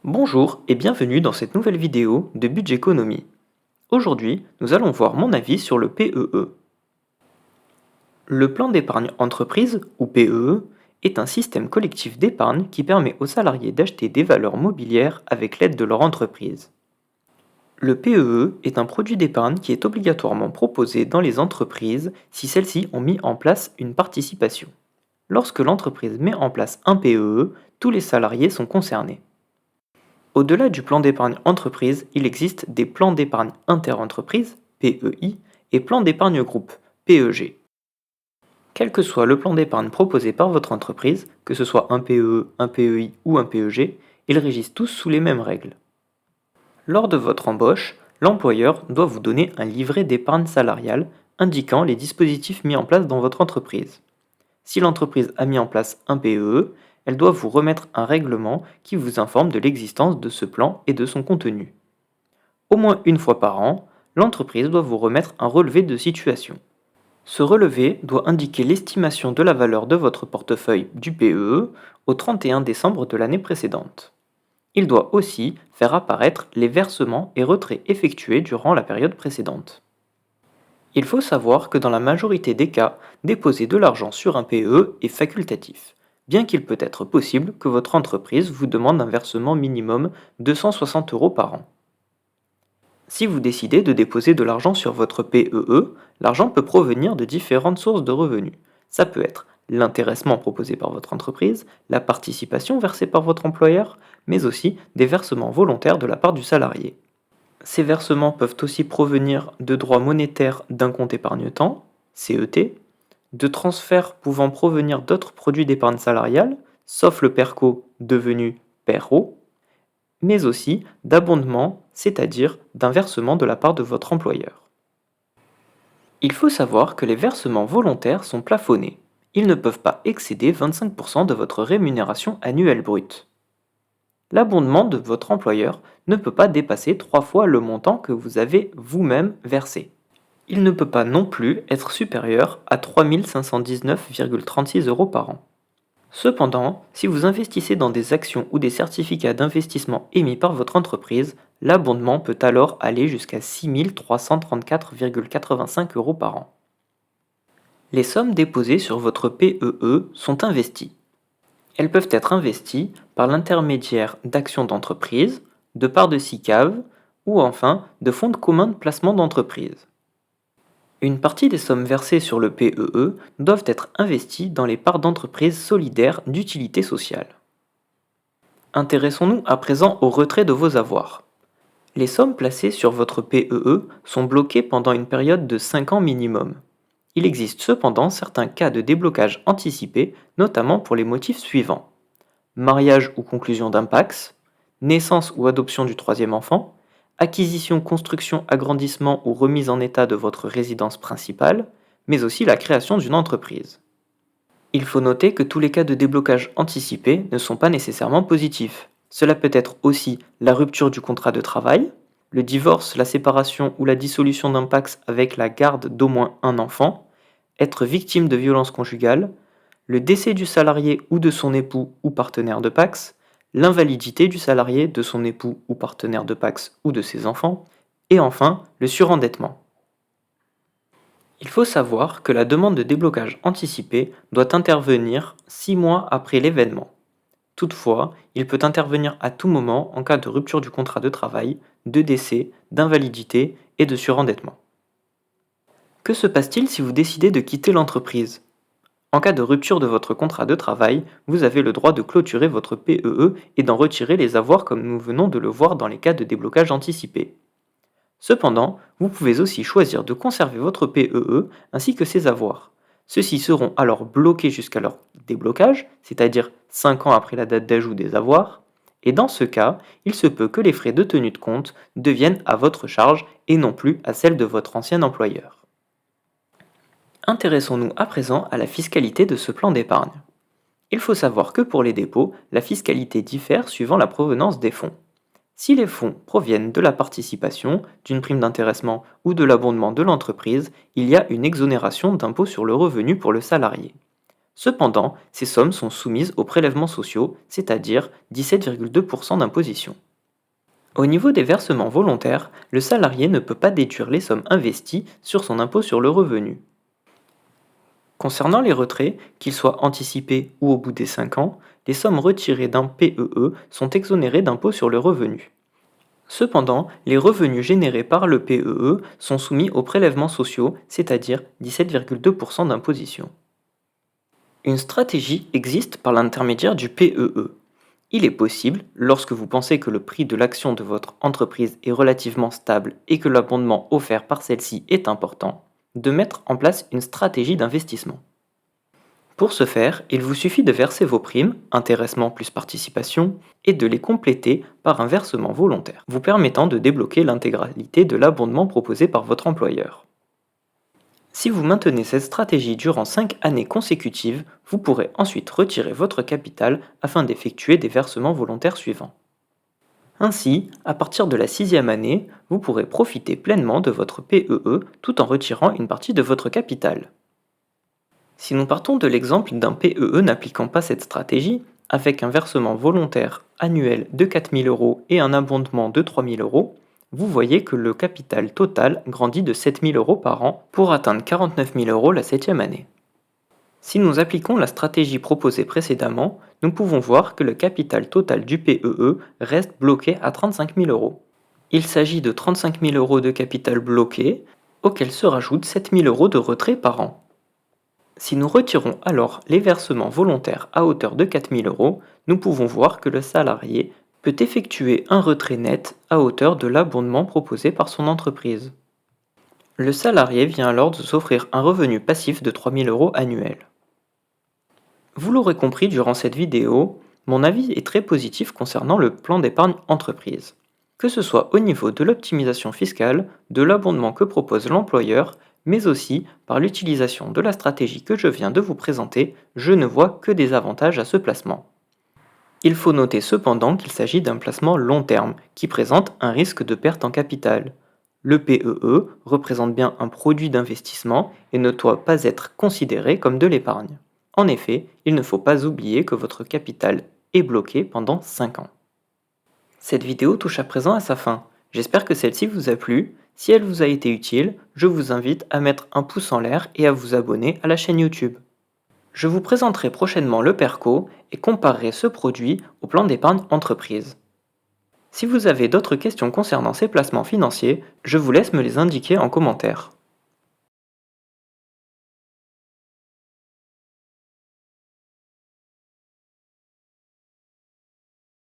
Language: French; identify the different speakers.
Speaker 1: Bonjour et bienvenue dans cette nouvelle vidéo de Budgeconomie. Aujourd'hui, nous allons voir mon avis sur le PEE. Le plan d'épargne entreprise, ou PEE, est un système collectif d'épargne qui permet aux salariés d'acheter des valeurs mobilières avec l'aide de leur entreprise. Le PEE est un produit d'épargne qui est obligatoirement proposé dans les entreprises si celles-ci ont mis en place une participation. Lorsque l'entreprise met en place un PEE, tous les salariés sont concernés. Au-delà du plan d'épargne entreprise, il existe des plans d'épargne inter-entreprise, PEI, et plans d'épargne groupe, PEG. Quel que soit le plan d'épargne proposé par votre entreprise, que ce soit un PEE, un PEI ou un PEG, ils régissent tous sous les mêmes règles. Lors de votre embauche, l'employeur doit vous donner un livret d'épargne salariale indiquant les dispositifs mis en place dans votre entreprise. Si l'entreprise a mis en place un PEE, elle doit vous remettre un règlement qui vous informe de l'existence de ce plan et de son contenu. Au moins une fois par an, l'entreprise doit vous remettre un relevé de situation. Ce relevé doit indiquer l'estimation de la valeur de votre portefeuille du PEE au 31 décembre de l'année précédente. Il doit aussi faire apparaître les versements et retraits effectués durant la période précédente. Il faut savoir que dans la majorité des cas, déposer de l'argent sur un PEE est facultatif, bien qu'il peut être possible que votre entreprise vous demande un versement minimum de 160 € par an. Si vous décidez de déposer de l'argent sur votre PEE, l'argent peut provenir de différentes sources de revenus. Ça peut être l'intéressement proposé par votre entreprise, la participation versée par votre employeur, mais aussi des versements volontaires de la part du salarié. Ces versements peuvent aussi provenir de droits monétaires d'un compte épargne-temps, CET, de transferts pouvant provenir d'autres produits d'épargne salariale, sauf le PERCO devenu PERO, mais aussi d'abondements, c'est-à-dire d'un versement de la part de votre employeur. Il faut savoir que les versements volontaires sont plafonnés. Ils ne peuvent pas excéder 25% de votre rémunération annuelle brute. L'abondement de votre employeur ne peut pas dépasser 3 fois le montant que vous avez vous-même versé. Il ne peut pas non plus être supérieur à 3 519,36 € par an. Cependant, si vous investissez dans des actions ou des certificats d'investissement émis par votre entreprise, l'abondement peut alors aller jusqu'à 6 334,85 € par an. Les sommes déposées sur votre PEE sont investies. Elles peuvent être investies par l'intermédiaire d'actions d'entreprise, de parts de SICAV ou enfin de fonds communs de placement d'entreprise. Une partie des sommes versées sur le PEE doivent être investies dans les parts d'entreprises solidaires d'utilité sociale. Intéressons-nous à présent au retrait de vos avoirs. Les sommes placées sur votre PEE sont bloquées pendant une période de 5 ans minimum. Il existe cependant certains cas de déblocage anticipé, notamment pour les motifs suivants: mariage ou conclusion d'un PACS, naissance ou adoption du troisième enfant, acquisition, construction, agrandissement ou remise en état de votre résidence principale, mais aussi la création d'une entreprise. Il faut noter que tous les cas de déblocage anticipé ne sont pas nécessairement positifs. Cela peut être aussi la rupture du contrat de travail, le divorce, la séparation ou la dissolution d'un PACS avec la garde d'au moins un enfant, être victime de violences conjugales, le décès du salarié ou de son époux ou partenaire de PACS, l'invalidité du salarié, de son époux ou partenaire de PACS ou de ses enfants, et enfin le surendettement. Il faut savoir que la demande de déblocage anticipé doit intervenir 6 mois après l'événement. Toutefois, il peut intervenir à tout moment en cas de rupture du contrat de travail, de décès, d'invalidité et de surendettement. Que se passe-t-il si vous décidez de quitter l'entreprise ? En cas de rupture de votre contrat de travail, vous avez le droit de clôturer votre PEE et d'en retirer les avoirs comme nous venons de le voir dans les cas de déblocage anticipé. Cependant, vous pouvez aussi choisir de conserver votre PEE ainsi que ses avoirs. Ceux-ci seront alors bloqués jusqu'à leur déblocage, c'est-à-dire 5 ans après la date d'ajout des avoirs, et dans ce cas, il se peut que les frais de tenue de compte deviennent à votre charge et non plus à celle de votre ancien employeur. Intéressons-nous à présent à la fiscalité de ce plan d'épargne. Il faut savoir que pour les dépôts, la fiscalité diffère suivant la provenance des fonds. Si les fonds proviennent de la participation, d'une prime d'intéressement ou de l'abondement de l'entreprise, il y a une exonération d'impôt sur le revenu pour le salarié. Cependant, ces sommes sont soumises aux prélèvements sociaux, c'est-à-dire 17,2% d'imposition. Au niveau des versements volontaires, le salarié ne peut pas déduire les sommes investies sur son impôt sur le revenu. Concernant les retraits, qu'ils soient anticipés ou au bout des 5 ans, les sommes retirées d'un PEE sont exonérées d'impôt sur le revenu. Cependant, les revenus générés par le PEE sont soumis aux prélèvements sociaux, c'est-à-dire 17,2% d'imposition. Une stratégie existe par l'intermédiaire du PEE. Il est possible, lorsque vous pensez que le prix de l'action de votre entreprise est relativement stable et que l'abondement offert par celle-ci est important, de mettre en place une stratégie d'investissement. Pour ce faire, il vous suffit de verser vos primes, intéressement plus participation, et de les compléter par un versement volontaire, vous permettant de débloquer l'intégralité de l'abondement proposé par votre employeur. Si vous maintenez cette stratégie durant 5 années consécutives, vous pourrez ensuite retirer votre capital afin d'effectuer des versements volontaires suivants. Ainsi, à partir de la 6e année, vous pourrez profiter pleinement de votre PEE tout en retirant une partie de votre capital. Si nous partons de l'exemple d'un PEE n'appliquant pas cette stratégie, avec un versement volontaire annuel de 4 000 € et un abondement de 3 000 €, vous voyez que le capital total grandit de 7 000 € par an pour atteindre 49 000 € la 7e année. Si nous appliquons la stratégie proposée précédemment, nous pouvons voir que le capital total du PEE reste bloqué à 35 000 €. Il s'agit de 35 000 € de capital bloqué, auquel se rajoutent 7 000 € de retrait par an. Si nous retirons alors les versements volontaires à hauteur de 4 000 €, nous pouvons voir que le salarié peut effectuer un retrait net à hauteur de l'abondement proposé par son entreprise. Le salarié vient alors de s'offrir un revenu passif de 3 000 € annuels. Vous l'aurez compris durant cette vidéo, mon avis est très positif concernant le plan d'épargne entreprise. Que ce soit au niveau de l'optimisation fiscale, de l'abondement que propose l'employeur, mais aussi par l'utilisation de la stratégie que je viens de vous présenter, je ne vois que des avantages à ce placement. Il faut noter cependant qu'il s'agit d'un placement long terme qui présente un risque de perte en capital. Le PEE représente bien un produit d'investissement et ne doit pas être considéré comme de l'épargne. En effet, il ne faut pas oublier que votre capital est bloqué pendant 5 ans. Cette vidéo touche à présent à sa fin. J'espère que celle-ci vous a plu. Si elle vous a été utile, je vous invite à mettre un pouce en l'air et à vous abonner à la chaîne YouTube. Je vous présenterai prochainement le PERCO et comparerai ce produit au plan d'épargne entreprise. Si vous avez d'autres questions concernant ces placements financiers, je vous laisse me les indiquer en commentaire.